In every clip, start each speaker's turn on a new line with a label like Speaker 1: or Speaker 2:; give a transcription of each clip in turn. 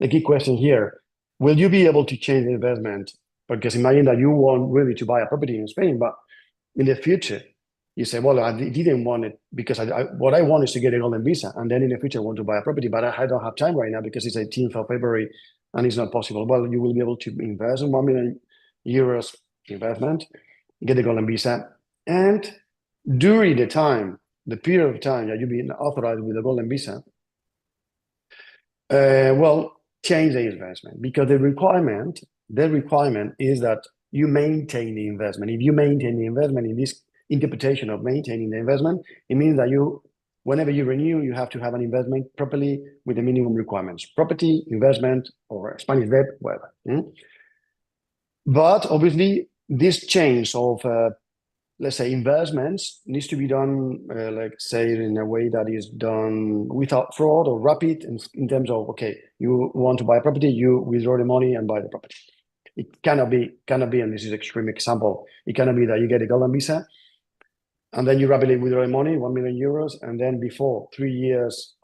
Speaker 1: the key question here, will you be able to change the investment? Because imagine that you want really to buy a property in Spain, but in the future, you say, well, I didn't want it because what I want is to get a golden visa. And then in the future, I want to buy a property, but I don't have time right now because it's 18th of February and it's not possible. Well, you will be able to invest in 1 million euros investment, get the golden visa. And during the period of time that you've been authorized with a golden visa, well, change the investment because the requirement is that you maintain the investment. If you maintain the investment in this interpretation of maintaining the investment, it means that whenever you renew, you have to have an investment properly with the minimum requirements, property, investment, or Spanish debt, whatever. But obviously, this change of, let's say, investments needs to be done, like say, in a way that is done without fraud or rapid in terms of, okay, you want to buy a property, you withdraw the money and buy the property. It cannot be, and this is an extreme example, it cannot be that you get a golden visa and then you rapidly withdraw the money, 1 million euros, and then 3 years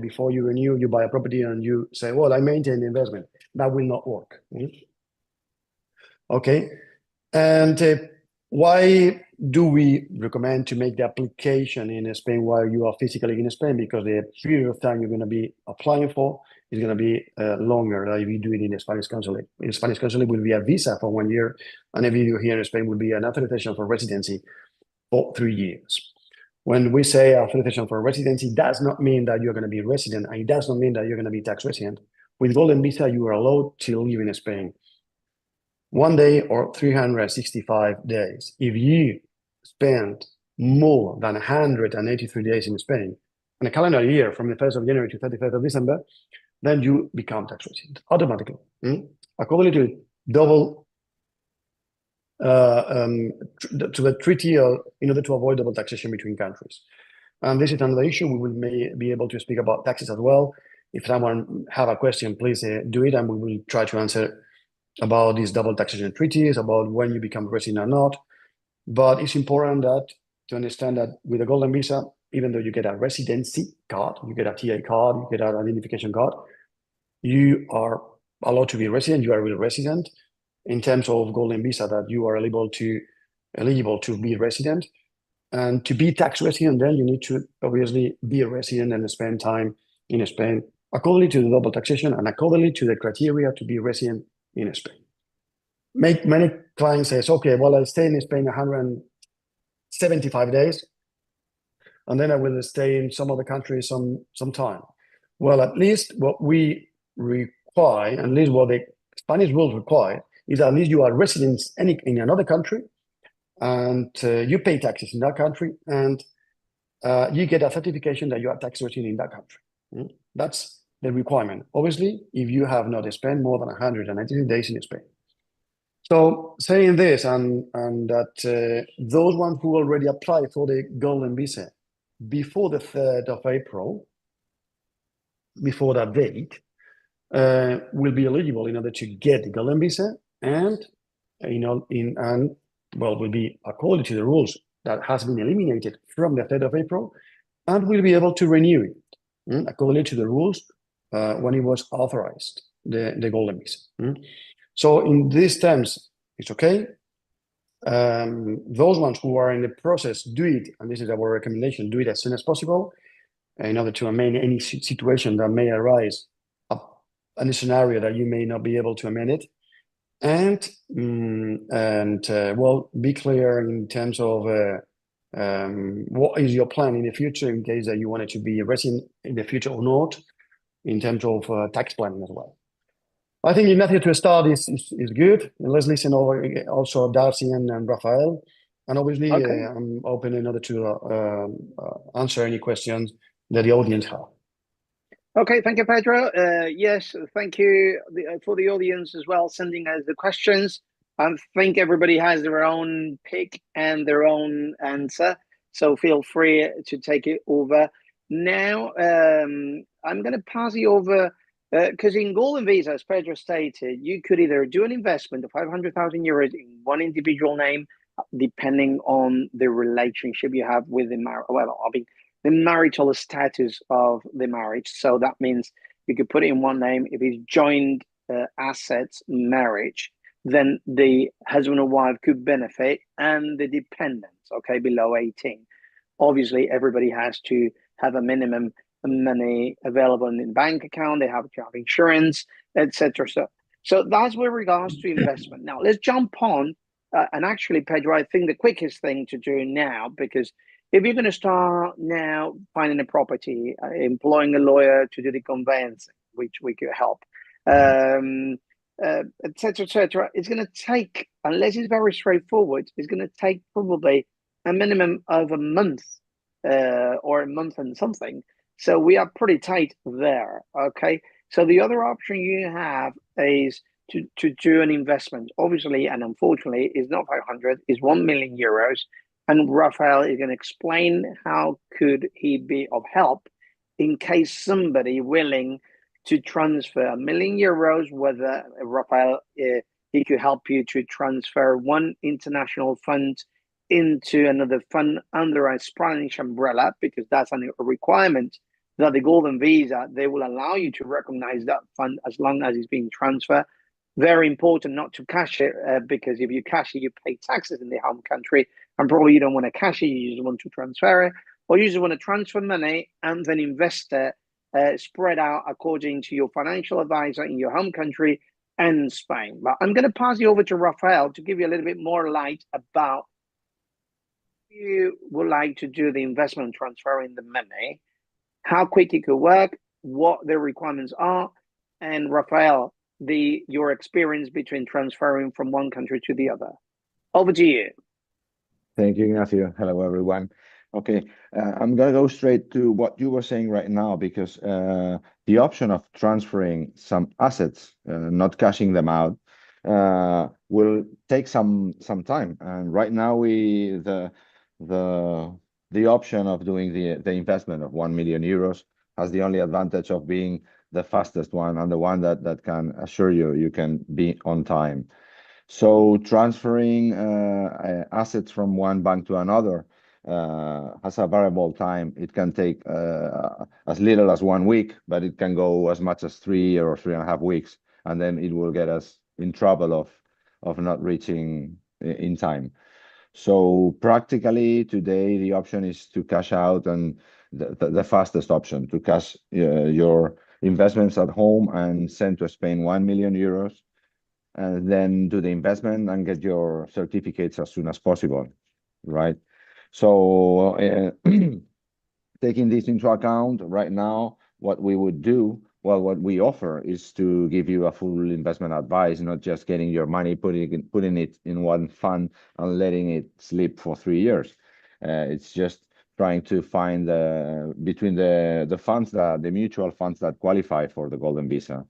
Speaker 1: before you renew, you buy a property and you say, well, I maintain the investment. That will not work. Okay. And why do we recommend to make the application in Spain while you are physically in Spain? Because the period of time you're going to be applying for is going to be longer than if you do it in the Spanish consulate. In Spanish consulate will be a visa for 1 year, and if you do here in Spain will be an authorization for residency for 3 years. When we say authorization for residency, does not mean that you're going to be resident, and it does not mean that you're going to be tax resident. With golden visa, you are allowed to live in Spain 1 day or 365 days. If you spend more than 183 days in Spain in a calendar year from the 1st of January to 31st of December, then you become tax resident automatically. According to to the treaty in order to avoid double taxation between countries. And this is another issue. We may be able to speak about taxes as well. If someone have a question, please do it, and we will try to answer about these double taxation treaties, about when you become resident or not. But it's important to understand that with a golden visa, even though you get a residency card, you get a TA card, you get an identification card, you are allowed to be resident, you are a real resident. In terms of golden visa, that you are eligible to be resident. And to be tax resident, then you need to obviously be a resident and spend time in Spain according to the double taxation and accordingly to the criteria to be resident in Spain. Many clients says, okay, well, I stay in Spain 175 days, and then I will stay in some other country some time. Well, at least what we require, at least what the Spanish rules require, is at least you are residents in another country, and you pay taxes in that country, and you get a certification that you are tax resident in that country. That's the requirement. Obviously, if you have not spent more than 193 days in Spain. So saying this, and that those ones who already applied for the golden visa before the 3rd of April, before that date, will be eligible in order to get the golden visa, and will be according to the rules that has been eliminated from the 3rd of April, and will be able to renew it according to the rules when it was authorized, the golden visa. So in these terms, it's okay. Those ones who are in the process, do it, and this is our recommendation, do it as soon as possible in order to amend any situation that may arise in a scenario that you may not be able to amend it. And well, be clear in terms of what is your plan in the future in case that you wanted to be a resident in the future or not, in terms of tax planning as well. I think Ignacio to start is good. And let's listen over also Darcy and Rafael. And obviously, okay. I'm open in order to answer any questions that the audience have.
Speaker 2: Okay, thank you, Pedro. Yes, thank you for the audience as well, sending us the questions. I think everybody has their own pick and their own answer, so feel free to take it over. Now, I'm going to pass you over, because in golden visa, as Pedro stated, you could either do an investment of 500,000 euros in one individual name, depending on the relationship you have with the the marital status of the marriage. So that means you could put it in one name. If it's joint assets marriage, then the husband or wife could benefit and the dependents, okay, below 18. Obviously, everybody has to have a minimum money available in the bank account. They have to have insurance, etc. So that's with regards to investment. Now let's jump on. And actually, Pedro, I think the quickest thing to do now, because if you're going to start now finding a property, employing a lawyer to do the conveyancing, which we could help, etc., it's going to take, unless it's very straightforward, it's going to take probably a minimum of a month or a month and something. So we are pretty tight there. Okay. So the other option you have is to do an investment. Obviously, and unfortunately, is not 500, is 1 million euros. And Raphael is going to explain how could he be of help in case somebody willing to transfer 1 million euros, whether Raphael he could help you to transfer one international fund into another fund under a Spanish umbrella, because that's a requirement that the golden visa, they will allow you to recognize that fund as long as it's being transferred. Very important not to cash it, because if you cash it, you pay taxes in the home country, and probably you don't want to cash it, you just want to transfer it, or you just want to transfer money and then invest it, spread out according to your financial advisor in your home country and Spain. But I'm going to pass you over to Raphael to give you a little bit more light about you would like to do the investment transferring the money, how quick it could work, what the requirements are, and Raphael, your experience between transferring from one country to the other. Over to you.
Speaker 3: Thank you, Ignacio. Hello, everyone. Okay, I'm going to go straight to what you were saying right now, because the option of transferring some assets, not cashing them out, will take some time. And right now, the option of doing the investment of 1 million euros has the only advantage of being the fastest one and the one that can assure you can be on time. So transferring assets from one bank to another has a variable time. It can take as little as 1 week, but it can go as much as 3 or 3.5 weeks, and then it will get us in trouble of not reaching in time. So practically today, the option is to cash out, and the fastest option to cash your investments at home and send to Spain 1 million euros, and then do the investment and get your certificates as soon as possible, right? So taking this into account right now, what we would do, well, what we offer is to give you a full investment advice, not just getting your money, putting it in one fund and letting it sleep for 3 years. It's just trying to find between the funds, the mutual funds that qualify for the golden visa,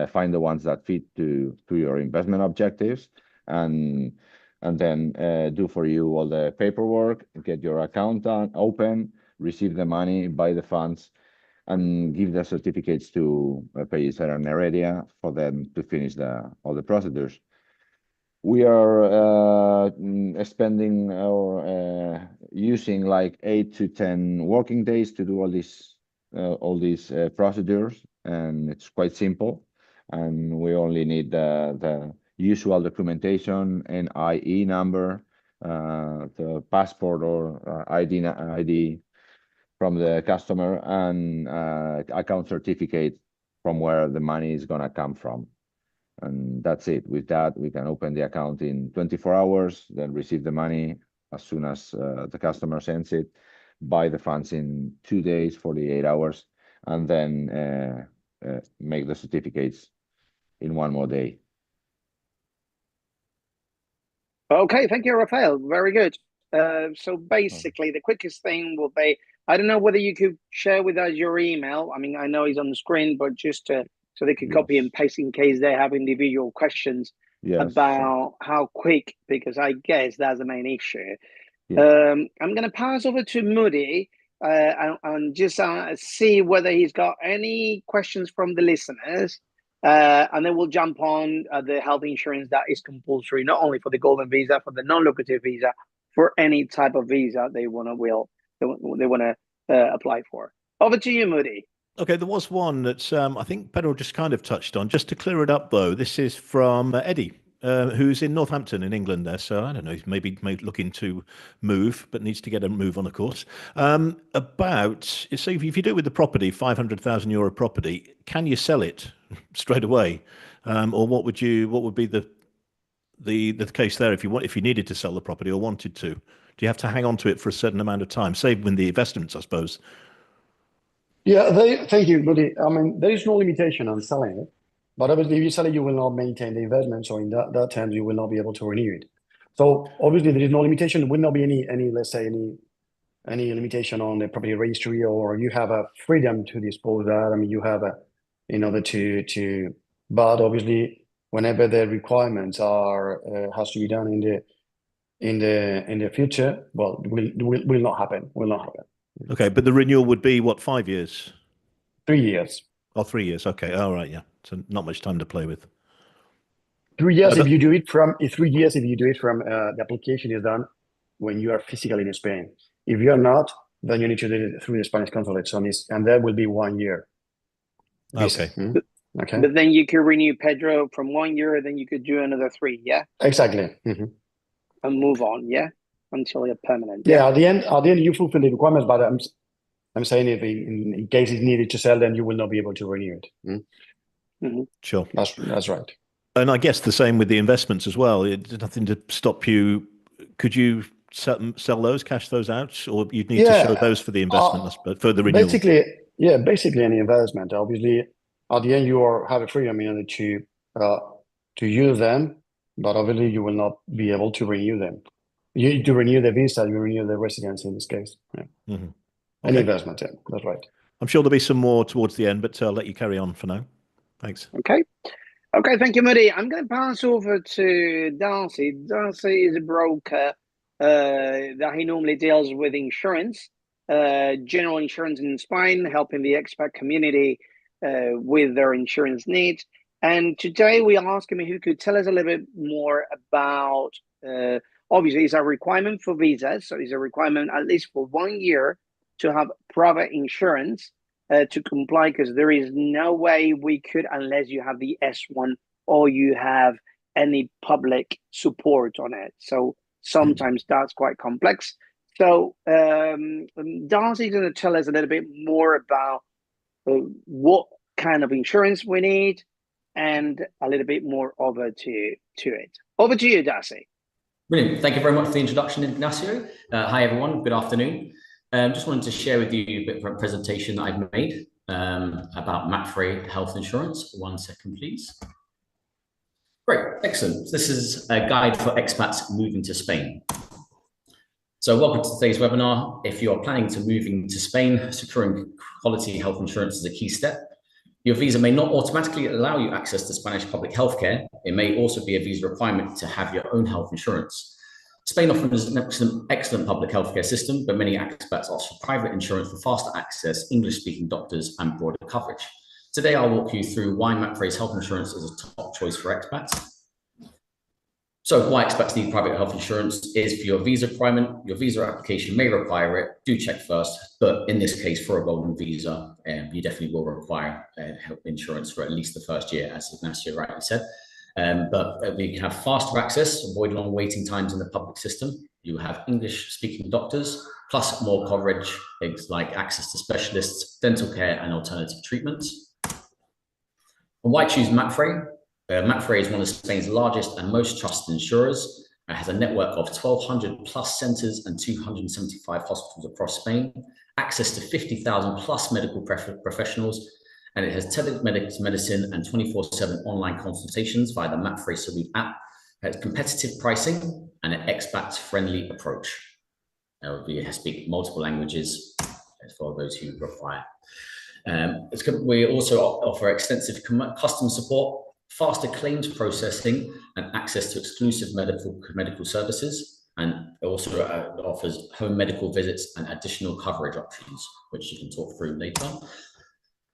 Speaker 3: find the ones that fit to your investment objectives, and then do for you all the paperwork, get your account open, receive the money, buy the funds, and give the certificates to Pellicer and Heredia for them to finish all the procedures. We are spending or using like 8 to 10 working days to do all these procedures, and it's quite simple. And we only need the usual documentation, NIE number, the passport or ID from the customer, and account certificate from where the money is going to come from. And that's it. With that, we can open the account in 24 hours, then receive the money as soon as the customer sends it, buy the funds in 2 days, 48 hours, and then make the certificates in 1 more day.
Speaker 2: Okay, thank you, Raphael. Very good. So basically, the quickest thing will be, I don't know whether you could share with us your email. I mean, I know he's on the screen, but just so they could copy and paste in case they have individual questions about how quick, because I guess that's the main issue. I'm going to pass over to Moody and just see whether he's got any questions from the listeners. And then we'll jump on the health insurance that is compulsory, not only for the golden visa, for the non-lucrative visa, for any type of visa they want to apply for. Over to you, Moody.
Speaker 4: Okay, there was one that I think Pedro just kind of touched on. Just to clear it up, though, this is from Eddie, who's in Northampton in England there. So I don't know, he's maybe looking to move, but needs to get a move on, of course. So if you do it with the property, €500,000 property, can you sell it straight away? Or what would be the case there if you needed to sell the property or wanted to? Do you have to hang on to it for a certain amount of time? Save with the investments, I suppose.
Speaker 1: Yeah, thank you, Buddy. I mean, there is no limitation on selling it, but obviously, if you sell it, you will not maintain the investment. So in that terms, you will not be able to renew it. So obviously, there is no limitation. There will not be any let's say any limitation on the property registry, or you have a freedom to dispose that. I mean, you have in order to, but obviously, whenever the requirements are has to be done in the future, well, will not happen. Will not happen.
Speaker 4: Okay, but the renewal would be what, 5 years?
Speaker 1: 3 years.
Speaker 4: Oh, 3 years. Okay. All right. Yeah. So not much time to play with.
Speaker 1: 3 years if you do it from 3 years if you do it from the application is done when you are physically in Spain. If you are not, then you need to do it through the Spanish consulate. So and that will be 1 year.
Speaker 4: Okay.
Speaker 1: Okay.
Speaker 2: But then you could renew, Pedro, from 1 year, then you could do another 3, yeah?
Speaker 1: Exactly.
Speaker 2: And move on, yeah? Until you're permanent.
Speaker 1: Yeah, at the end, you fulfill the requirements, but I'm saying if in case it's needed to sell, then you will not be able to renew it.
Speaker 4: Sure.
Speaker 1: That's right.
Speaker 4: And I guess the same with the investments as well. There's nothing to stop you. Could you sell those, cash those out, or you'd need to show those for the investment, for the renewal?
Speaker 1: Basically any investment. Obviously, at the end, you have a freedom to use them, but obviously you will not be able to renew them. To renew the visa, you renew the residency in this case. Yeah. Any investment, yeah, that's right.
Speaker 4: I'm sure there'll be some more towards the end, but I'll let you carry on for now. Thanks.
Speaker 2: Okay, thank you, Moody. I'm going to pass over to Darcy. Darcy is a broker that he normally deals with insurance, general insurance in Spain, helping the expat community with their insurance needs. And today we asked him who could tell us a little bit more about, obviously it's a requirement for visas. So it's a requirement at least for 1 year to have private insurance to comply, because there is no way we could unless you have the S1 or you have any public support on it. So sometimes that's quite complex. So Darcy's going to tell us a little bit more about what kind of insurance we need and a little bit more over to it. Over to you, Darcy.
Speaker 5: Brilliant. Thank you very much for the introduction, Ignacio. Hi, everyone. Good afternoon. Just wanted to share with you a bit of a presentation that I've made about MAPFRE health insurance. 1 second, please. Great, excellent. This is a guide for expats moving to Spain. So welcome to today's webinar. If you're planning to move into Spain, securing quality health insurance is a key step. Your visa may not automatically allow you access to Spanish public healthcare. It may also be a visa requirement to have your own health insurance. Spain offers an excellent public healthcare system, but many expats offer private insurance for faster access, English-speaking doctors, and broader coverage. Today, I'll walk you through why MAPFRE's health insurance is a top choice for expats. So why expats need private health insurance is for your visa requirement. Your visa application may require it. Do check first, but in this case, for a golden visa, you definitely will require health insurance for at least the first year, as Ignacio rightly said. But we have faster access, avoid long waiting times in the public system. You have English-speaking doctors, plus more coverage, things like access to specialists, dental care, and alternative treatments. And why choose MAPFRE? MAPFRE is one of Spain's largest and most trusted insurers. It has a network of 1,200 plus centres and 275 hospitals across Spain, access to 50,000 plus medical professionals, and it has telemedicine and 24/7 online consultations via the MAPFRE Salute app. It has competitive pricing and an expat-friendly approach. We speak multiple languages for those who require. We also offer extensive customer support, faster claims processing, and access to exclusive medical services. And it also offers home medical visits and additional coverage options, which you can talk through later.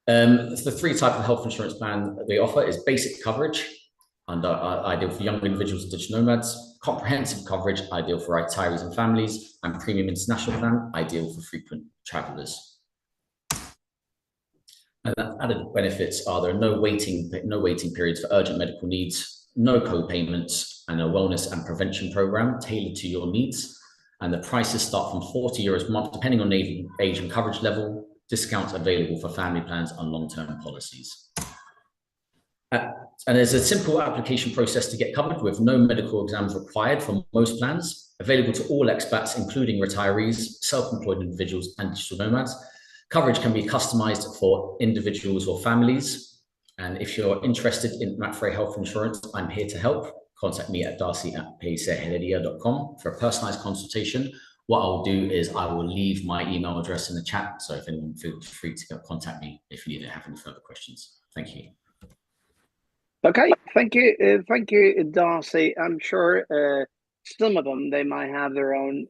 Speaker 5: The 3 types of health insurance plan they offer is basic coverage, ideal for young individuals and digital nomads, comprehensive coverage, ideal for retirees and families, and premium international plan, ideal for frequent travelers. And added benefits are there are no waiting periods for urgent medical needs, no co-payments, and a wellness and prevention program tailored to your needs. And the prices start from €40 a month, depending on age and coverage level. Discounts available for family plans and long-term policies. And there's a simple application process to get covered with no medical exams required for most plans, available to all expats, including retirees, self-employed individuals, and digital nomads. Coverage can be customized for individuals or families. And if you're interested in Mapfre Health Insurance, I'm here to help. Contact me at darcy@payseheredia.com for a personalized consultation. What I'll do is I will leave my email address in the chat. So if anyone feels free to contact me if you need to have any further questions. Thank you.
Speaker 2: Okay, thank you, Darcy. I'm sure some of them, they might have their own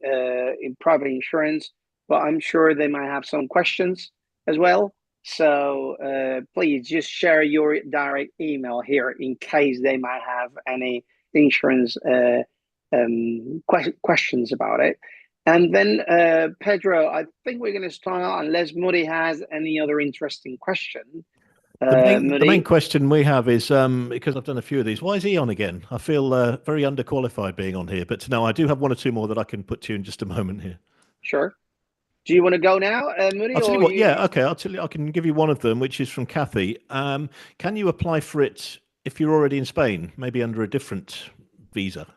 Speaker 2: private insurance, but I'm sure they might have some questions as well. So please just share your direct email here in case they might have any insurance questions about it. And then Pedro, I think we're going to start out unless Moody has any other interesting question.
Speaker 4: The main question we have is, because I've done a few of these, why is he on again? I feel very underqualified being on here, but no, I do have one or two more that I can put to you in just a moment here.
Speaker 2: Sure. Do you want to go now, Moody?
Speaker 4: I'll tell you what, yeah, okay, I'll tell you, I can give you one of them, which is from Kathy. Can you apply for it if you're already in Spain, maybe under a different visa?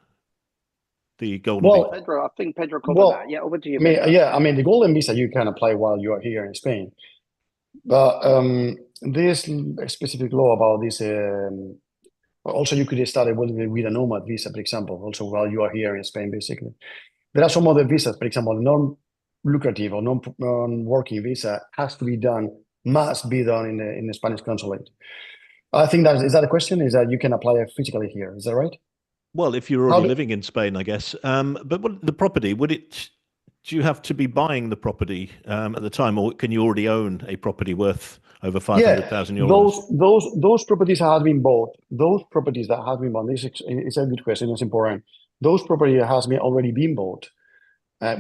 Speaker 4: The golden visa.
Speaker 2: Pedro, I think Pedro covered that. Yeah, over to you.
Speaker 1: I mean, the golden visa you can apply while you are here in Spain. But this specific law about this, also you could start with a nomad visa, for example, also while you are here in Spain, basically. There are some other visas, for example, non-lucrative or non-working visa must be done in the Spanish consulate. I think is that a question? Is that you can apply it physically here? Is that right?
Speaker 4: Well, if you're already living in Spain, I guess. But the property, do you have to be buying the property at the time, or can you already own a property worth over €500,000?
Speaker 1: Those properties have been bought. Those properties that have been bought. This is a good question. It's important. Those properties already been bought,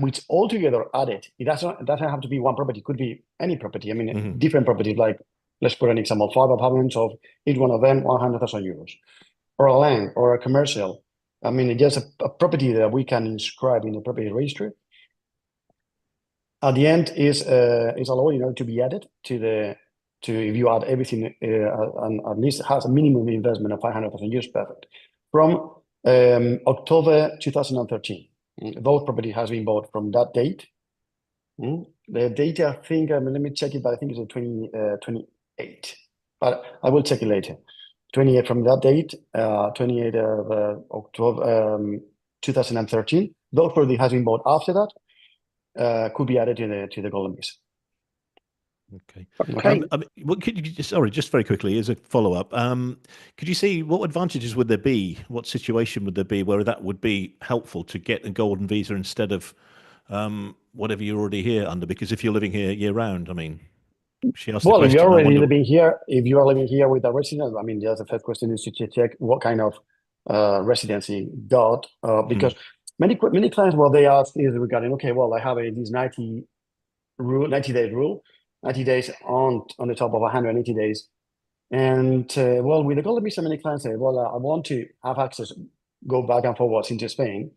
Speaker 1: which altogether added. It doesn't have to be one property. It could be any property. I mean, different properties. Like let's put an example: 5 apartments of each one of them €100,000, or a land or a commercial. I mean, it's just a property that we can inscribe in the property registry. At the end is allowed, to be added to if you add everything and at least has a minimum investment of €500,000, perfect. From October 2013, those property has been bought from that date. The date, I think, let me check it, but I think it's 28. But I will check it later. 28 from that date, 28 of October 2013. Those property has been bought after that. Could be added to the golden visa.
Speaker 4: Okay. What could you just very quickly as a follow-up, could you see what advantages would there be? What situation would there be where that would be helpful to get a golden visa instead of whatever you're already here under? Because if you're living here year round, I mean, she asked the question.
Speaker 1: If you're already living here, if you are living here with a resident, I mean, the first question is to check what kind of residency got, because many clients, what they ask is regarding, okay, well, I have this 90 days rule, 90 days on the top of 180 days. And with the golden visa, many clients say, well, I want to have access, go back and forwards into Spain,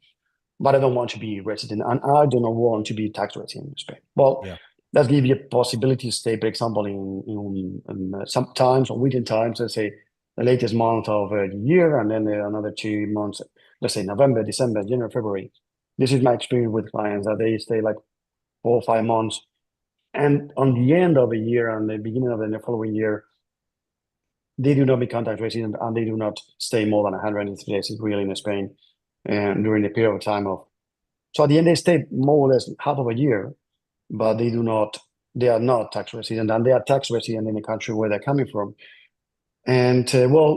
Speaker 1: but I don't want to be resident, and I do not want to be tax resident in Spain. Well, let's give you a possibility to stay, for example, in sometimes on weekend times, let's say the latest month of the year, and then another 2 months, let's say November, December, January, February. This is my experience with clients that they stay like 4 or 5 months. And on the end of the year and the beginning of the following year, they do not become tax resident and they do not stay more than 180 days really in Spain during the period of time of. So at the end, they stay more or less half of a year, but they are not tax resident, and they are tax resident in the country where they're coming from. And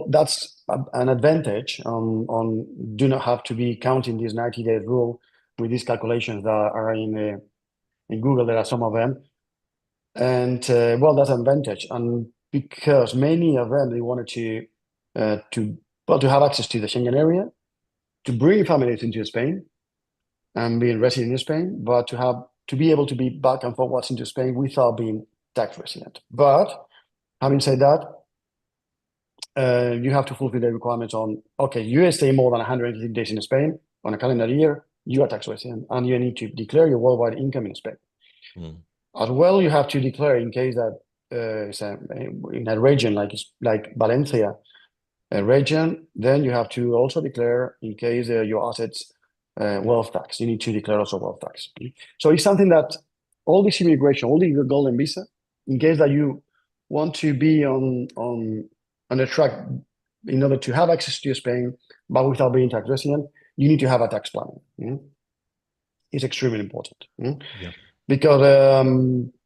Speaker 1: that's an advantage on do not have to be counting this 90-day rule with these calculations that are in Google. There are some of them. And that's an advantage. And because many of them, they wanted to have access to the Schengen area, to bring families into Spain and being resident in Spain, but to be able to be back and forwards into Spain without being tax resident. But Having said that, you have to fulfill the requirements on, okay, you stay more than 180 days in Spain on a calendar year, you are tax resident, and you need to declare your worldwide income in Spain. As well, you have to declare in case that in a region like Valencia, a region, then you have to also declare in case your assets wealth tax. You need to declare also wealth tax. So it's something that all this immigration, all the golden visa, in case that you want to be on the track in order to have access to Spain, but without being tax resident, you need to have a tax plan. It's extremely important.
Speaker 4: Yeah.
Speaker 1: Because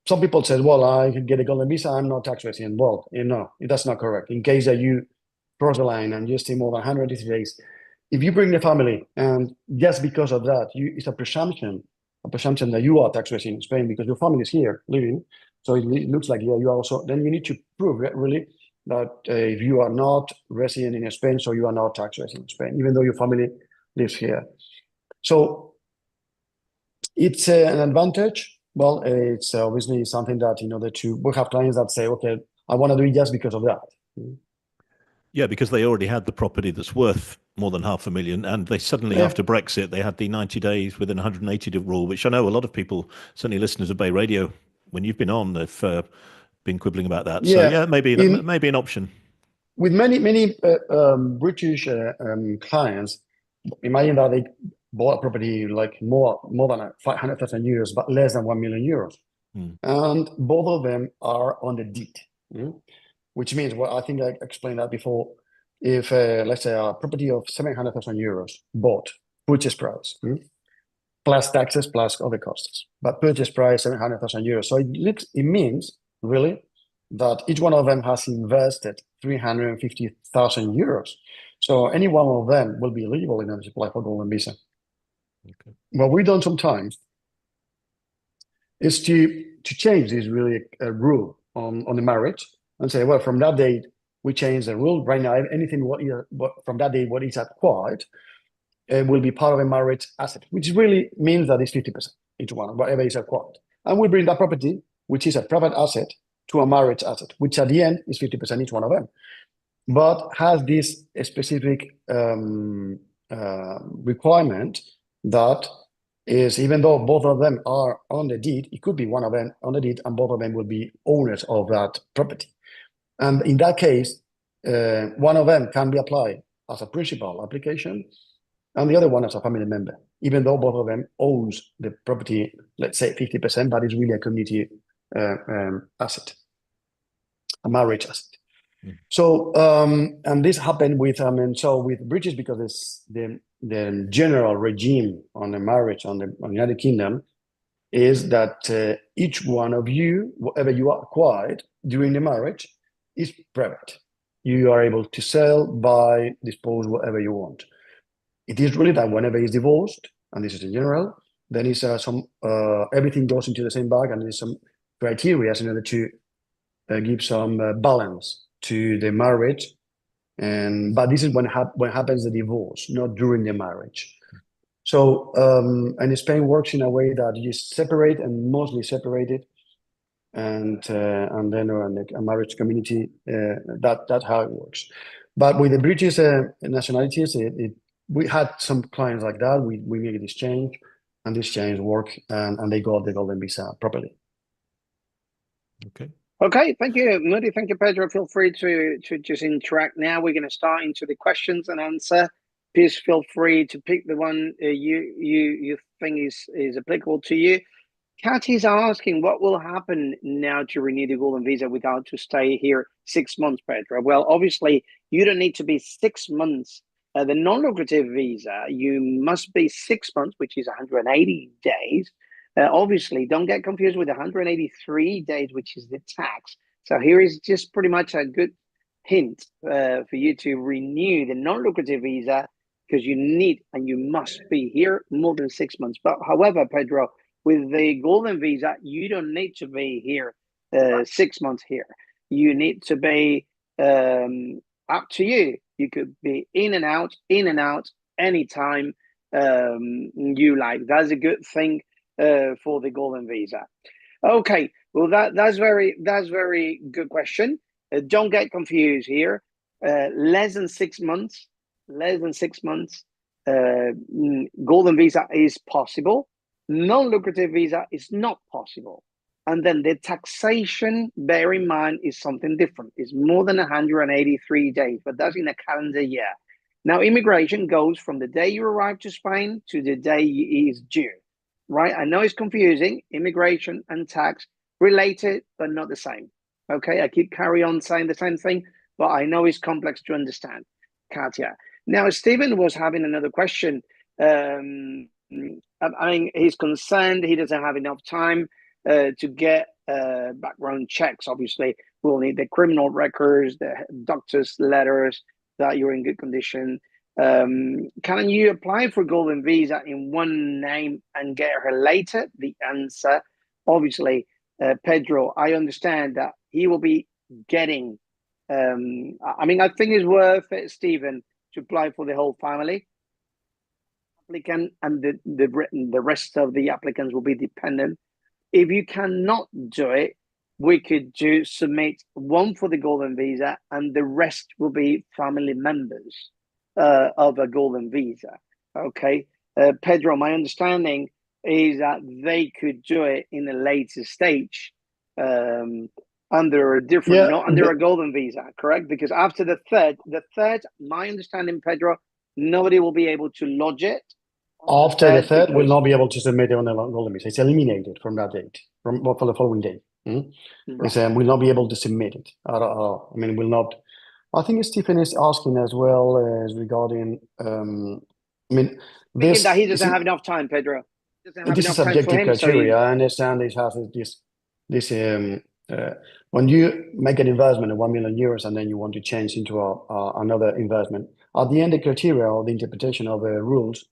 Speaker 1: some people said, well, I could get a golden visa, I'm not tax resident. Well, that's not correct. In case that you cross the line and you stay more than 180 days, if you bring the family, and just because of that, it's a presumption that you are tax resident in Spain because your family is here living. So it looks like, yeah, you are also, then you need to prove really that if you are not resident in Spain, so you are not tax resident in Spain, even though your family lives here. So it's an advantage. Well, it's obviously something that, we have clients that say, okay, I want to do it just because of that.
Speaker 4: Yeah, because they already had the property that's worth more than $500,000, and they suddenly, after Brexit, they had the 90 days within 180 rule, which I know a lot of people, certainly listeners of Bay Radio, when you've been on, they've been quibbling about that. Yeah. So yeah, maybe an option.
Speaker 1: With many British clients, imagine that they bought a property like more than 500,000 euros, but less than 1 million euros, and both of them are on the deed. Which means, well, I think I explained that before. If let's say a property of 700,000 euros bought, purchase price, plus taxes, plus other costs, but purchase price 700,000 euros. So it means really that each one of them has invested 350,000 euros. So any one of them will be eligible in order to apply for golden visa. Okay. What we've done sometimes is to change this really rule on the marriage and say, well, from that date, we change the rule. Right now, anything from that date, what is acquired will be part of a marriage asset, which really means that it's 50%, each one, whatever is acquired. And we bring that property, which is a private asset, to a marriage asset, which at the end is 50% each one of them, but has this specific requirement that is, even though both of them are on the deed, it could be one of them on the deed and both of them will be owners of that property. And in that case, one of them can be applied as a principal application and the other one as a family member, even though both of them owns the property, let's say 50%, but it's really a community asset, a marriage asset. So, and this happened with, with British, because it's the general regime on the marriage on the United Kingdom is that each one of you, whatever you acquired during the marriage, is private. You are able to sell, buy, dispose, whatever you want. It is really that whenever it's divorced, and this is in general, then it's everything goes into the same bag, and there's some criteria in order to give some balance to the marriage. But this is when happens the divorce, not during the marriage. So, and Spain works in a way that you separate and mostly separated, and then a marriage community. That's how it works. But with the British nationalities, we had some clients like that. We made this change, and this change worked, and they got the golden visa properly.
Speaker 4: Okay.
Speaker 2: Okay, thank you, Moody. Thank you, Pedro. Feel free to just interact now. We're going to start into the questions and answer. Please feel free to pick the one you think is applicable to you. Kat is asking, what will happen now to renew the golden visa without to stay here 6 months, Pedro? Well, obviously, you don't need to be 6 months. The non-lucrative visa, you must be 6 months, which is 180 days. Obviously, don't get confused with 183 days, which is the tax. So here is just pretty much a good hint for you to renew the non-lucrative visa, because you need and you must be here more than 6 months. But however, Pedro, with the golden visa, you don't need to be here 6 months here. You need to be up to you. You could be in and out anytime you like. That's a good thing for the golden visa. Okay, well that's very good question. Don't get confused here. Less than 6 months, golden visa is possible. Non-lucrative visa is not possible. And then the taxation, bear in mind, is something different. It's more than 183 days, but that's in a calendar year. Now, immigration goes from the day you arrive to Spain to the day it is due, right? I know it's confusing. Immigration and tax related, but not the same. Okay, I keep carry on saying the same thing, but I know it's complex to understand, Katya. Now, Stephen was having another question. I mean, he's concerned he doesn't have enough time to get background checks. Obviously, we'll need the criminal records, the doctor's letters that you're in good condition. Can you apply for golden visa in one name and get her later? The answer, obviously, Pedro, I understand that he will be getting. I mean, I think it's worth it, Stephen, to apply for the whole family. Applicant and the rest of the applicants will be dependent. If you cannot do it, we could submit one for the golden visa, and the rest will be family members of a golden visa. Okay, Pedro, my understanding is that they could do it in a later stage under a different, not under a golden visa, correct? Because after the third, my understanding, Pedro, nobody will be able to lodge it.
Speaker 1: After the third, will not be able to submit it on the golden visa. It's eliminated from that date, for the following day. Right. Will not be able to submit it. I mean, will not. I think Stephen is asking as well as regarding. I mean,
Speaker 2: this that he doesn't have enough time, Pedro.
Speaker 1: This is subjective criteria. I understand this has this. When you make an investment of €1 million and then you want to change into another investment, at the end, the criteria or the interpretation of the rules,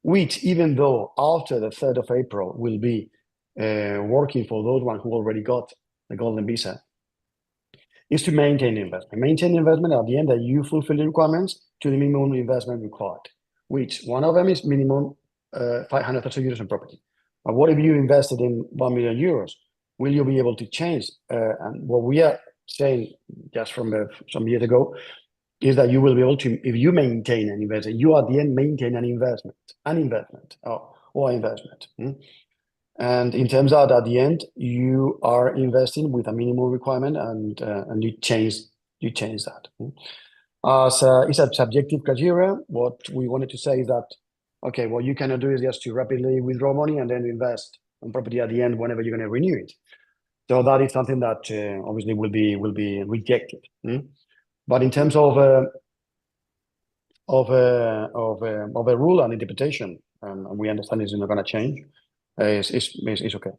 Speaker 1: which even though after the 3rd of April will be working for those ones who already got the golden visa, is to maintain investment. Maintain investment at the end that you fulfill the requirements to the minimum investment required, which one of them is minimum 500,000 euros in property. But what if you invested in €1 million? Will you be able to change? And what we are saying just from some years ago is that you will be able to, if you maintain an investment, you at the end maintain an investment. And in terms of at the end, you are investing with a minimum requirement, and you change that. It's a subjective criteria. What we wanted to say is that, okay, what you cannot do is just to rapidly withdraw money and then invest on property at the end whenever you're going to renew it. So that is something that obviously will be rejected. But in terms of a rule and interpretation, and we understand it's not going to change, it's okay.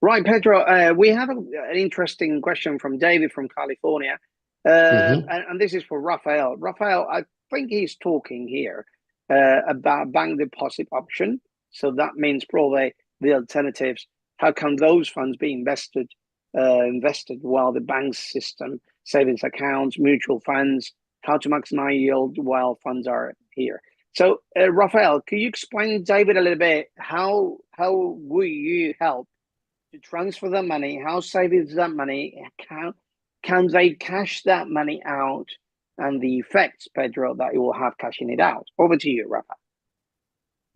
Speaker 2: Right, Pedro. We have an interesting question from David from California, and this is for Rafael. Rafael, I think he's talking here about bank deposit option. So that means probably the alternatives. How can those funds be invested while the bank system, savings accounts, mutual funds, how to maximize yield while funds are here? So, Rafael, could you explain, David, a little bit how will you help to transfer the money? How savings that money? Can they cash that money out, and the effects, Pedro, that it will have cashing it out? Over to you, Rafael.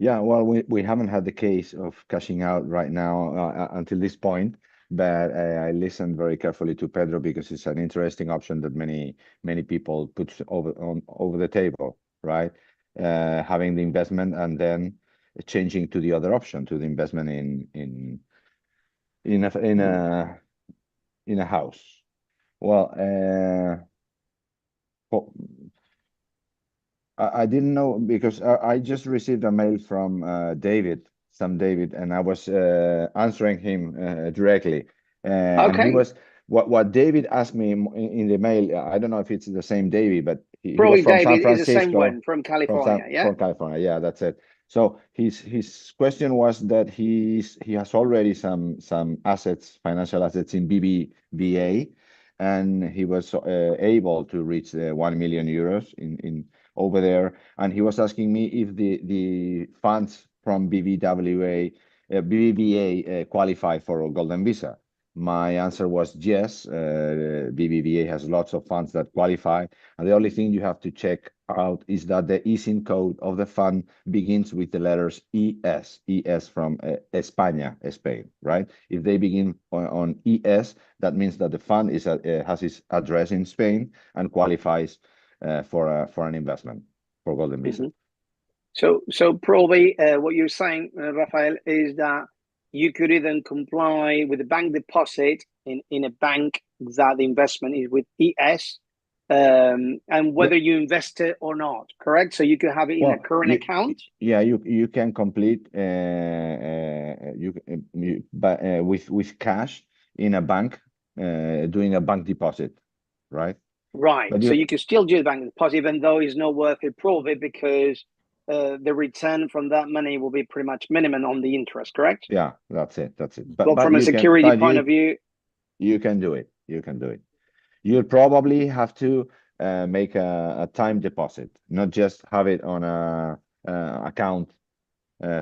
Speaker 3: Yeah, well, we haven't had the case of cashing out right now until this point, but I listened very carefully to Pedro because it's an interesting option that many people put over the table, right? Having the investment and then changing to the other option, to the investment in a house. Well, I didn't know because I just received a mail from David, and I was answering him directly.
Speaker 2: Okay.
Speaker 3: And he was what David asked me in the mail. I don't know if it's the same David, but he was from San Francisco.
Speaker 2: Is the same one from California,
Speaker 3: From California, yeah, that's it. So his question was that he has already some assets, financial assets in BBVA, and he was able to reach the 1 million euros in over there, and he was asking me if the funds from BBVA qualify for a golden visa. My answer was yes. BBVA has lots of funds that qualify, and the only thing you have to check out is that the ISIN code of the fund begins with the letters ES, ES from España, Spain, right? If they begin on ES, that means that the fund is has its address in Spain and qualifies for an investment for Golden Visa.
Speaker 2: So probably what you're saying, Rafael, is that you could even comply with a bank deposit in a bank that the investment is with ES, and whether you invest it or not, correct? So you could have it in a current account.
Speaker 3: Yeah, you can complete with cash in a bank, doing a bank deposit, right?
Speaker 2: Right. So you can still do the bank deposit, even though it's not worth it, probably because the return from that money will be pretty much minimum on the interest, correct?
Speaker 3: Yeah, that's it.
Speaker 2: But from a security point of view,
Speaker 3: you can do it. You can do it. You'll probably have to make a time deposit, not just have it on a account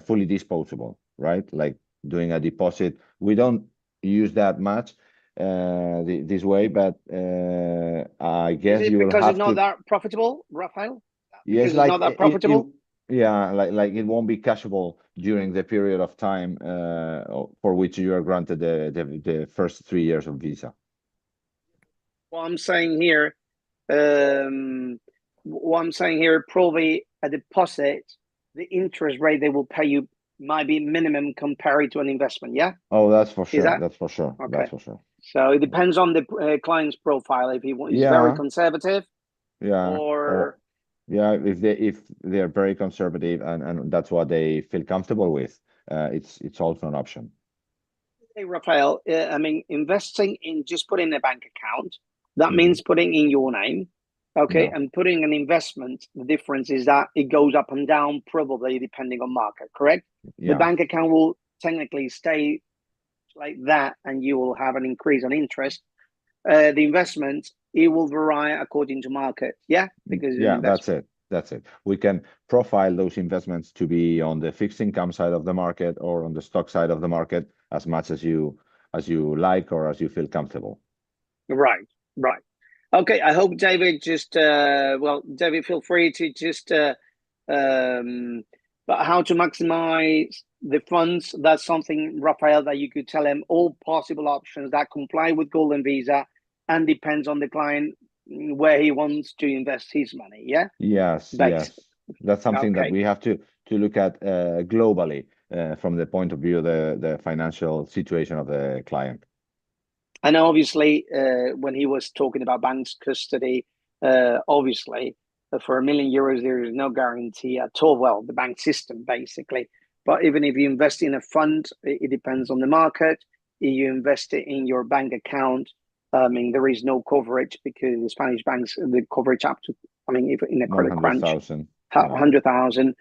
Speaker 3: fully disposable, right? Like doing a deposit. We don't use that much this way, but I guess you will have to.
Speaker 2: Because it's not that profitable, Rafael?
Speaker 3: Yes,
Speaker 2: like it's not that profitable.
Speaker 3: Yeah, like it won't be cashable during the period of time for which you are granted the first 3 years of visa.
Speaker 2: What I'm saying here, probably a deposit, the interest rate they will pay you might be minimum compared to an investment. Yeah.
Speaker 3: Oh, that's for sure. That's for sure.
Speaker 2: Okay.
Speaker 3: That's for sure.
Speaker 2: So it depends on the client's profile. If he's very conservative, or
Speaker 3: if they're very conservative and that's what they feel comfortable with, it's also an option.
Speaker 2: Hey, Rafael, I mean, investing in just putting a bank account, that means putting in your name, okay, and putting an investment. The difference is that it goes up and down, probably depending on market, correct? The bank account will technically stay like that, and you will have an increase on interest. The investment, it will vary according to market, because
Speaker 3: that's it. We can profile those investments to be on the fixed income side of the market or on the stock side of the market as much as you like or as you feel comfortable.
Speaker 2: Right. Okay, I hope David David, feel free to just but how to maximize the funds, that's something, Rafael, that you could tell him all possible options that comply with Golden Visa and depends on the client where he wants to invest his money.
Speaker 3: Yes. That's something that we have to look at globally from the point of view of the financial situation of the client.
Speaker 2: And obviously when he was talking about bank's custody, obviously for €1 million there is no guarantee at all. Well, the bank system basically, but even if you invest in a fund, it depends on the market. If you invest it in your bank account, I mean, there is no coverage because the Spanish banks, the coverage up to, I mean, if in a credit crunch, 100,000.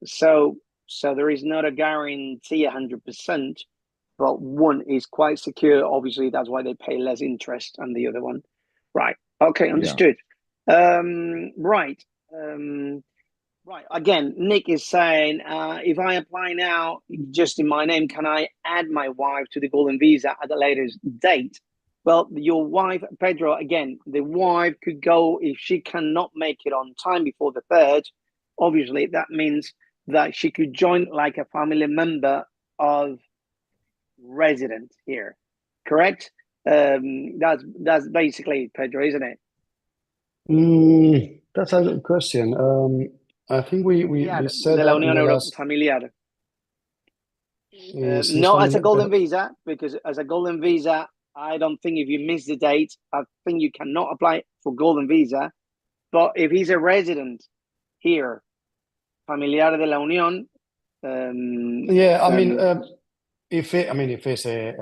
Speaker 2: So there is not a guarantee 100%, but one is quite secure. Obviously, that's why they pay less interest than the other one. Right. Okay, understood. Right. Again, Nick is saying, if I apply now just in my name, can I add my wife to the Golden Visa at a later date? Well, your wife, Pedro, again, the wife could go if she cannot make it on time before the 3rd. Obviously, that means that she could join like a family member of resident here, correct? That's basically it, Pedro, isn't it?
Speaker 1: That's a good question. I think we said
Speaker 2: de la Unión Familiar. No, as a Golden Visa, because as a Golden Visa, I don't think if you miss the date, I think you cannot apply for Golden Visa. But if he's a resident here, Familiar de la Unión.
Speaker 1: If it's a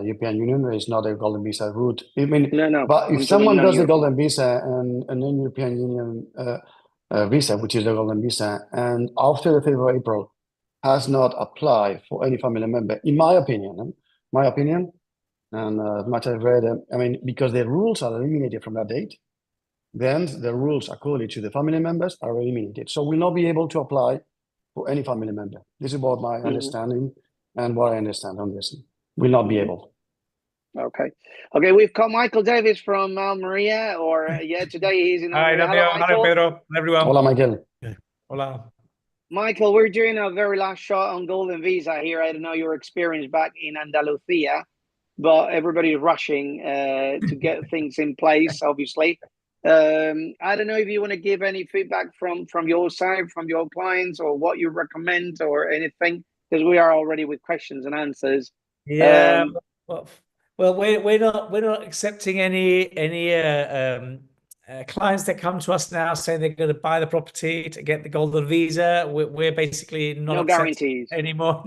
Speaker 1: European Union, it's not a Golden Visa route. I mean,
Speaker 2: no.
Speaker 1: But if someone does the Golden Visa and a non-European Union visa, which is the Golden Visa, and after the 5th of April has not applied for any family member, in my opinion, and as much as I've read, because the rules are eliminated from that date, then the rules according to the family members are eliminated. So we'll not be able to apply for any family member. This is what my understanding and what I understand on this. will not be able.
Speaker 2: Okay. Okay, we've got Michael Davis from Almeria, or today he's in
Speaker 6: Hi,
Speaker 2: Almeria. Hello,
Speaker 6: Hello,
Speaker 2: Michael.
Speaker 6: Pedro. Hello, everyone.
Speaker 1: Hola, Michael.
Speaker 6: Hola.
Speaker 2: Michael, we're doing a very last shot on Golden Visa here. I don't know your experience back in Andalusia, but everybody's rushing to get things in place, obviously. I don't know if you want to give any feedback from your side, from your clients, or what you recommend or anything, because we are already with questions and answers.
Speaker 6: Yeah. Well, we're not accepting any clients that come to us now saying they're going to buy the property to get the golden visa. We're basically not
Speaker 2: No
Speaker 6: accepting
Speaker 2: guarantees
Speaker 6: anymore.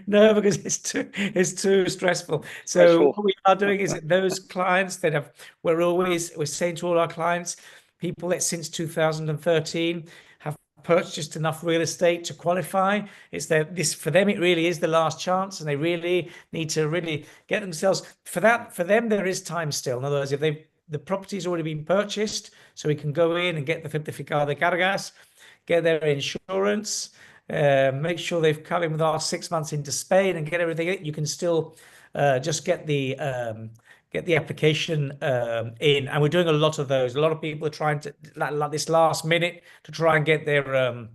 Speaker 6: No, because it's too stressful. So
Speaker 2: Stressful.
Speaker 6: what we are doing is that those clients that we're saying to all our clients, people that since 2013 have purchased enough real estate to qualify. It's that this for them it really is the last chance, and they really need to really get themselves for them there is time still. In other words, if the property's already been purchased, so we can go in and get the certificado de cargas, get their insurance, make sure they've come in with our 6 months into Spain and get everything. You can still just get the application in, and we're doing a lot of those. A lot of people are trying to like this last minute to try and get their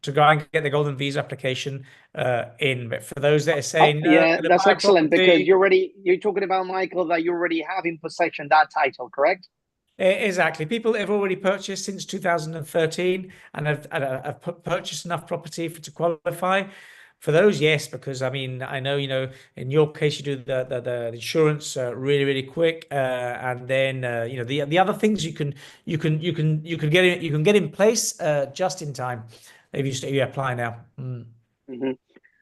Speaker 6: the golden visa application in. But for those that are saying no,
Speaker 2: that's excellent, because
Speaker 6: property,
Speaker 2: you're talking about, Michael, that you already have in possession that title, correct?
Speaker 6: Exactly. People that have already purchased since 2013 and have purchased enough property to qualify. For those, yes, because I mean, I know, in your case, you do the insurance really, really quick, and then the other things you can get in place just in time if you apply now.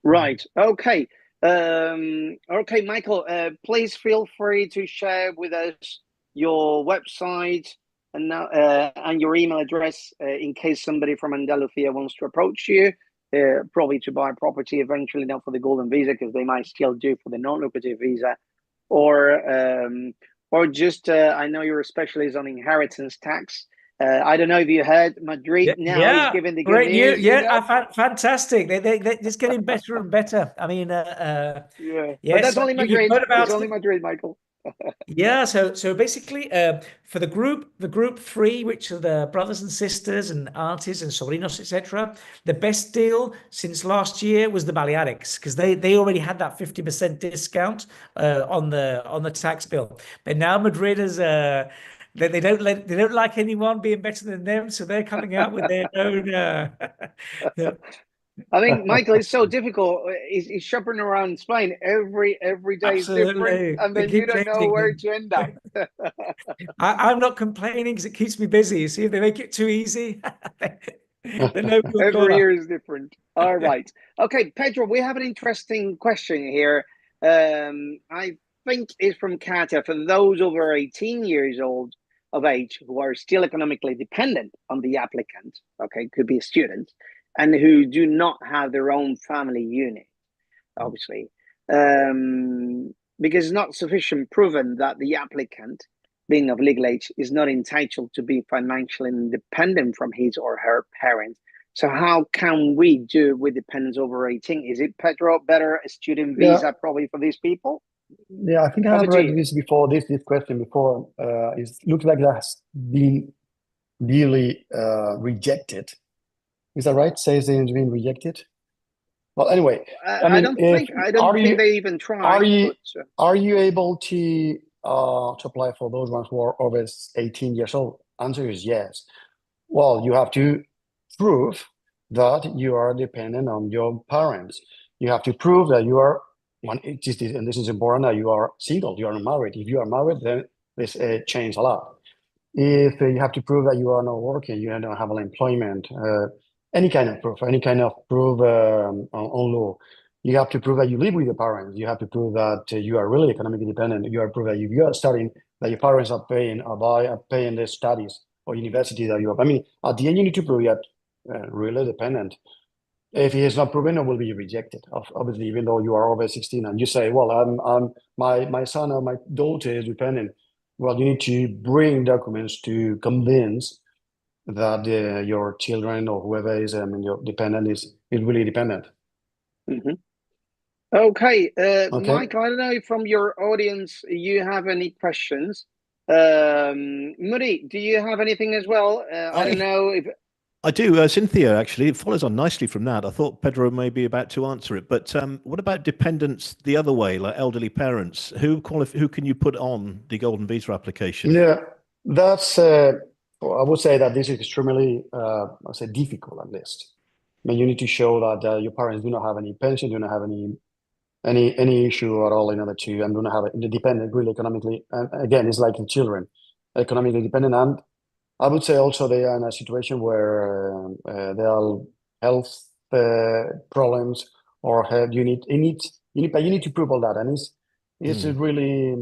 Speaker 2: Right. Okay. Okay, Michael. Please feel free to share with us your website and your email address in case somebody from Andalusia wants to approach you. Probably to buy property eventually, not for the golden visa, because they might still do for the non-lucrative visa, or just I know you're a specialist on inheritance tax. I don't know if you heard, Madrid now is giving the good news.
Speaker 6: Fantastic. It's getting better and better. I mean,
Speaker 2: but
Speaker 6: yes,
Speaker 2: that's only Madrid.
Speaker 6: You've heard about
Speaker 2: it's only Madrid, Michael.
Speaker 6: Yeah, so basically, for the group three, which are the brothers and sisters and aunties and sobrinos, etc., the best deal since last year was the Balearics, because they already had that 50% discount on the tax bill. But now Madrid is they don't like anyone being better than them, so they're coming out with their own.
Speaker 2: I think, Michael, it's so difficult. He's shopping around Spain every day is different, and then you don't know where to end up.
Speaker 6: I'm not complaining because it keeps me busy. You see, if they make it too easy,
Speaker 2: every year is different. All right. Okay, Pedro, we have an interesting question here. I think it's from Katia. For those over 18 years old of age who are still economically dependent on the applicant, okay, could be a student, and who do not have their own family unit, obviously, because it's not sufficient proven that the applicant, being of legal age, is not entitled to be financially independent from his or her parents. So how can we do with dependents over 18? Is it, Pedro, better a student visa probably for these people?
Speaker 1: Yeah, I think I have read this before, this question before. It looks like that's been really rejected. Is that right? Says it's been rejected. Well, anyway,
Speaker 2: I don't think they even tried.
Speaker 1: Are you able to apply for those ones who are over 18 years old? Answer is yes. Well, you have to prove that you are dependent on your parents. You have to prove that you are and this is important, that you are single, you are not married. If you are married, then this changes a lot. If you have to prove that you are not working, you don't have employment, any kind of proof on law. You have to prove that you live with your parents. You have to prove that you are really economically dependent. You have to prove that if you are studying, that your parents are paying the studies or university that you have. I mean, at the end, you need to prove you're really dependent. If he is not proven, it will be rejected. Obviously, even though you are over 16 and you say, well, my son or my daughter is dependent. Well, you need to bring documents to convince that your children or whoever is your dependent is really dependent.
Speaker 2: Mm-hmm. Okay,
Speaker 1: Okay.
Speaker 2: Michael, I don't know if from your audience you have any questions. Muri, do you have anything as well? I don't know if
Speaker 4: I do, Cynthia, actually. It follows on nicely from that. I thought Pedro may be about to answer it, but what about dependents the other way, like elderly parents? Who can you put on the golden visa application?
Speaker 1: Yeah, that's, I would say that this is extremely, I say difficult at least. I mean, you need to show that your parents do not have any pension, do not have any issue at all in order to, and do not have it independent really economically. And again, it's like in children, economically dependent. And I would say also they are in a situation where there are health problems or have but you need to prove all that, and it's really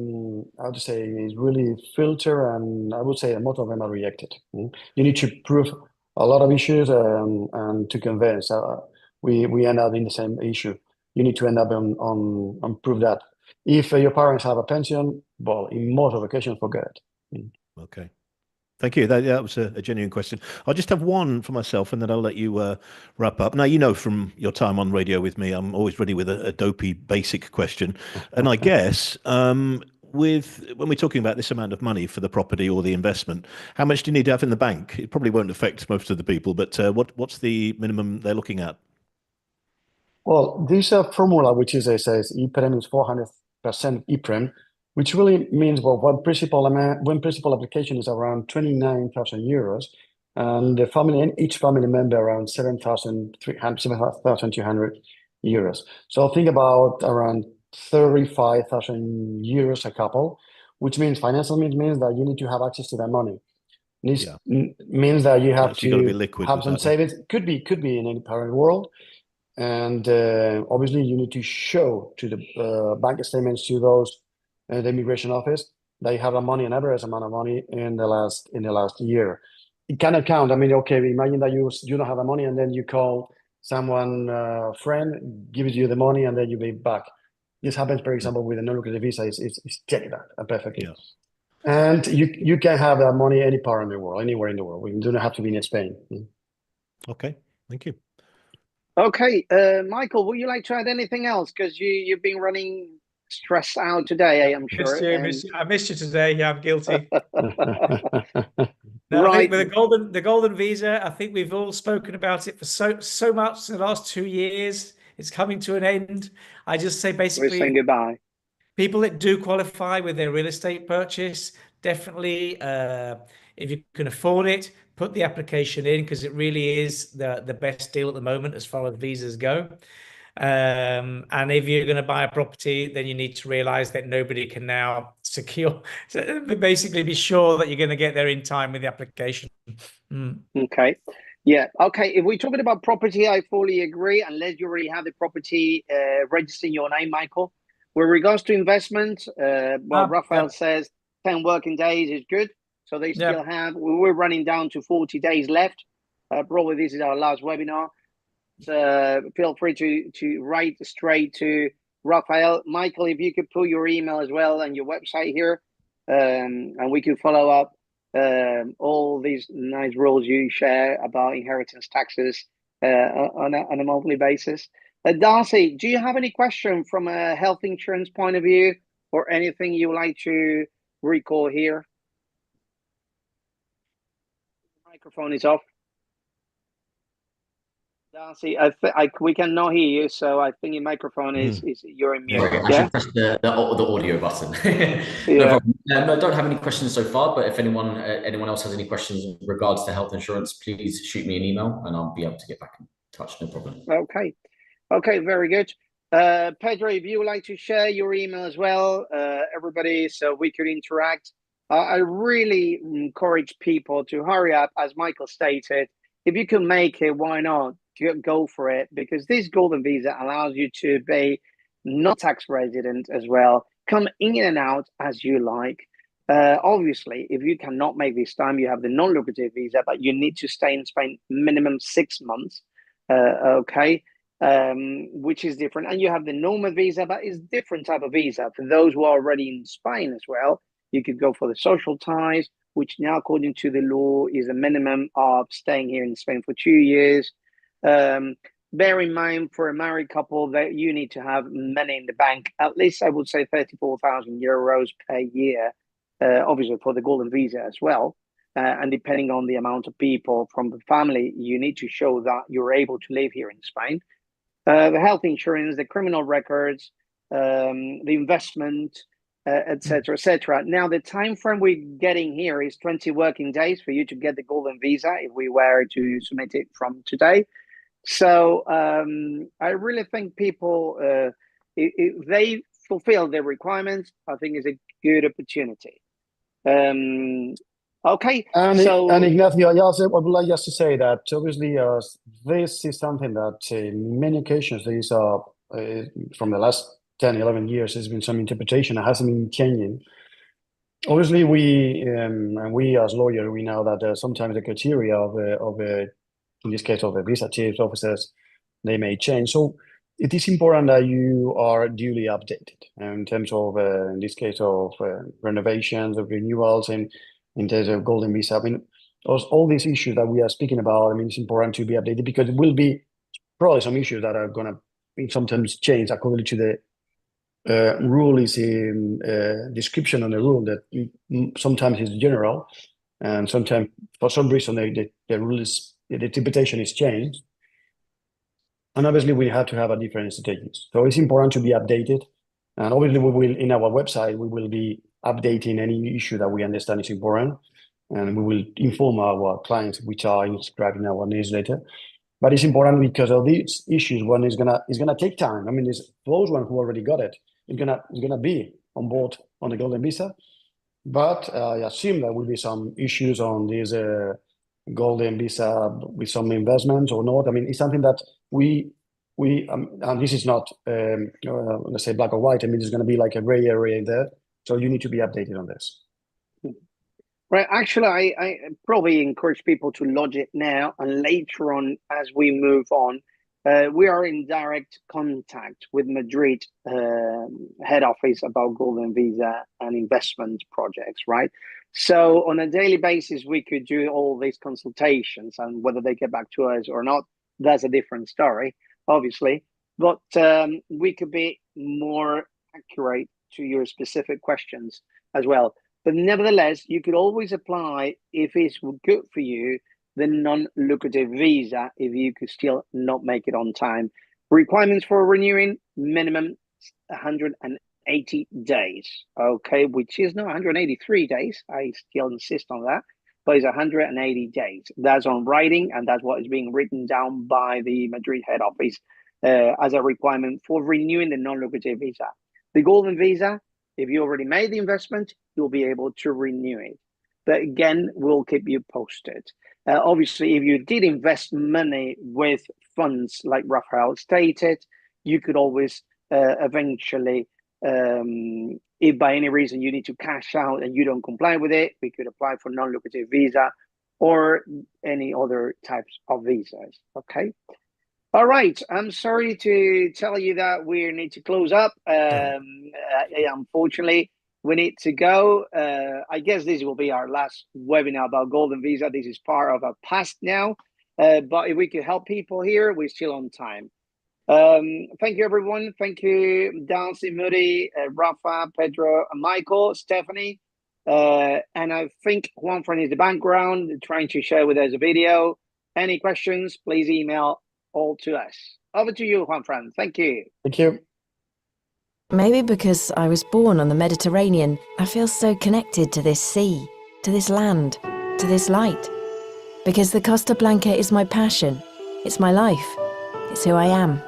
Speaker 1: how to say it's really filter, and I would say most of them are rejected. You need to prove a lot of issues, and to convince. We end up in the same issue. You need to end up on prove that if your parents have a pension, well, in most of occasions, forget it.
Speaker 4: Okay. Thank you. That was a genuine question. I'll just have one for myself, and then I'll let you wrap up. Now, you know from your time on radio with me, I'm always ready with a dopey basic question. And I guess when we're talking about this amount of money for the property or the investment, how much do you need to have in the bank? It probably won't affect most of the people, but what's the minimum they're looking at?
Speaker 1: Well, this formula, which is, it says EPREM is 400% EPREM, which really means, well, when principal application is around 29,000 euros, and each family member around 7,200 euros. So think about around 35,000 euros a couple, which means financial means that you need to have access to that money. This means that you have
Speaker 4: So you got to be
Speaker 1: to
Speaker 4: liquid
Speaker 1: have
Speaker 4: with
Speaker 1: some
Speaker 4: that.
Speaker 1: savings. Could be in any parent world. And obviously, you need to show to the bank statements to those the immigration office that you have a money, an average amount of money in the last year. It cannot count. I mean, okay, imagine that you don't have the money, and then you call someone friend, gives you the money, and then you pay back. This happens, for example, with a non-lucrative visa. It's check that perfectly.
Speaker 4: Yes.
Speaker 1: And you can have that money any part in the world, anywhere in the world. We do not have to be in Spain.
Speaker 4: Okay. Thank you.
Speaker 2: Okay, Michael, would you like to add anything else? Because you've been running stressed out today, I'm sure.
Speaker 6: I missed you today. Yeah, I'm guilty. No, I
Speaker 2: Right.
Speaker 6: think with the golden visa, I think we've all spoken about it for so much in the last 2 years. It's coming to an end. I just say
Speaker 2: We're saying
Speaker 6: basically,
Speaker 2: goodbye.
Speaker 6: people that do qualify with their real estate purchase, definitely, if you can afford it, put the application in, because it really is the best deal at the moment as far as visas go. And if you're going to buy a property, then you need to realize that nobody can now secure, so basically be sure that you're going to get there in time with the application.
Speaker 2: Okay. Yeah. Okay. If we're talking about property, I fully agree, unless you already have the property registered in your name, Michael. With regards to investment, Raphael says 10 working days is good. So they still have, we're running down to 40 days left. Probably this is our last webinar. So feel free to write straight to Raphael. Michael, if you could put your email as well and your website here, and we could follow up all these nice rules you share about inheritance taxes on a monthly basis. Darcy, do you have any question from a health insurance point of view, or anything you would like to recall here? The microphone is off. Darcy, we cannot hear you, so I think your microphone is you're in mute.
Speaker 5: Sorry, I should press the audio button. No problem. I don't have any questions so far, but if anyone else has any questions in regards to health insurance, please shoot me an email and I'll be able to get back in touch. No problem.
Speaker 2: Okay, very good. Pedro, if you would like to share your email as well, everybody, so we could interact. I really encourage people to hurry up, as Michael stated. If you can make it, why not? Go for it, because this golden visa allows you to be not tax resident as well, come in and out as you like. Obviously, if you cannot make this time, you have the non-lucrative visa, but you need to stay in Spain minimum 6 months. Okay, which is different, and you have the normal visa, but it's different type of visa for those who are already in Spain as well. You could go for the social ties, which now, according to the law, is a minimum of staying here in Spain for 2 years. bear in mind for a married couple that you need to have money in the bank, at least I would say 34,000 euros per year, obviously for the golden visa as well. And depending on the amount of people from the family, you need to show that you're able to live here in Spain. The health insurance, the criminal records, the investment, etc., etc. Now, the time frame we're getting here is 20 working days for you to get the golden visa if we were to submit it from today. So I really think people, if they fulfill their requirements, I think it's a good opportunity. Okay.
Speaker 1: And Ignacio, I would like just to say that obviously this is something that in many occasions these are from the last 10, 11 years, there's been some interpretation that hasn't been changing. Obviously, we as lawyers, we know that sometimes the criteria of in this case of the visa chief officers, they may change. So it is important that you are duly updated in terms of, in this case of renovations, of renewals, and in terms of golden visa. I mean, all these issues that we are speaking about, I mean, it's important to be updated because it will be probably some issues that are going to sometimes change according to the rule is in description on the rule that sometimes is general, and sometimes for some reason the rule is the interpretation is changed, and obviously we have to have a different strategies. So it's important to be updated, and obviously we will in our website we will be updating any issue that we understand is important, and we will inform our clients which are inscribed in our newsletter. But it's important because of these issues. One is gonna take time. I mean, it's those one who already got it. It's gonna be on board on the golden visa, but I assume there will be some issues on this golden visa with some investments or not. I mean, it's something that we and this is not let's say black or white. I mean, there's going to be like a gray area there, so you need to be updated on this.
Speaker 2: Right. Actually, I probably encourage people to lodge it now, and later on, as we move on, we are in direct contact with Madrid head office about golden visa and investment projects, right? So on a daily basis, we could do all these consultations, and whether they get back to us or not, that's a different story, obviously. But we could be more accurate to your specific questions as well. But nevertheless, you could always apply, if it's good for you, the non-lucrative visa if you could still not make it on time. Requirements for renewing, minimum 180 days, okay, which is not 183 days. I still insist on that, but it's 180 days. That's on writing, and that's what is being written down by the Madrid head office as a requirement for renewing the non-lucrative visa. The golden visa, if you already made the investment, you'll be able to renew it. But again, we'll keep you posted. Obviously, if you did invest money with funds like Rafael stated, you could always eventually, if by any reason you need to cash out and you don't comply with it, we could apply for non-lucrative visa or any other types of visas, okay? All right, I'm sorry to tell you that we need to close up. Unfortunately, we need to go. I guess this will be our last webinar about golden visa. This is part of our past now. But if we could help people here, we're still on time. Thank you, everyone. Thank you, Dancy, Moody, Rafa, Pedro, Michael, Stephanie. And I think Juanfran is the background trying to share with us a video. Any questions, please email all to us. Over to you, Juanfran. Thank you.
Speaker 1: Thank you.
Speaker 7: Maybe because I was born on the Mediterranean, I feel so connected to this sea, to this land, to this light. Because the Costa Blanca is my passion, it's my life, it's who I am.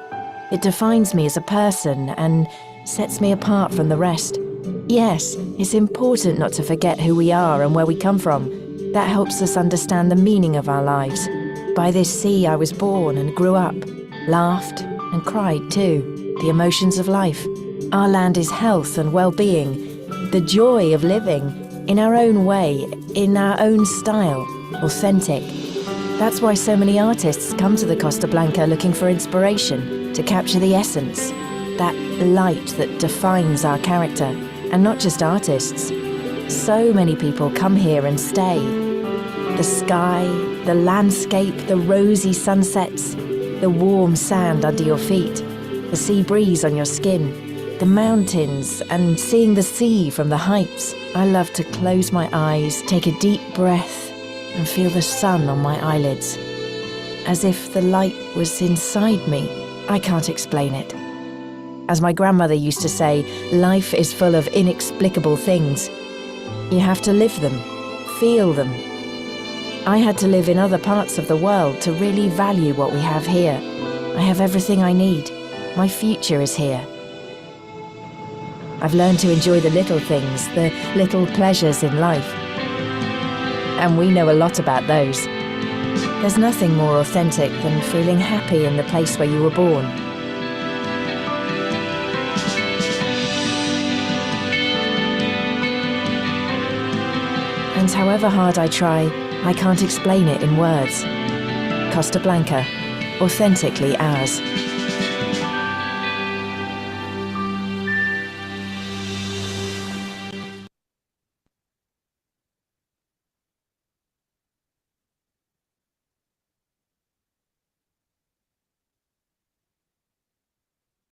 Speaker 7: It defines me as a person and sets me apart from the rest. Yes, it's important not to forget who we are and where we come from. That helps us understand the meaning of our lives. By this sea I was born and grew up, laughed and cried too, the emotions of life. Our land is health and well-being, the joy of living, in our own way, in our own style, authentic. That's why so many artists come to the Costa Blanca looking for inspiration, to capture the essence, that light that defines our character, and not just artists. So many people come here and stay. The sky, the landscape, the rosy sunsets, The warm sand under your feet, the sea breeze on your skin, the mountains, and seeing the sea from the heights. I love to close my eyes, take a deep breath, and feel the sun on my eyelids. As if the light was inside me. I can't explain it. As my grandmother used to say, life is full of inexplicable things. You have to live them, feel them. I had to live in other parts of the world to really value what we have here. I have everything I need. My future is here. I've learned to enjoy the little things, the little pleasures in life. And we know a lot about those. There's nothing more authentic than feeling happy in the place where you were born. And however hard I try, I can't explain it in words. Costa Blanca, authentically ours.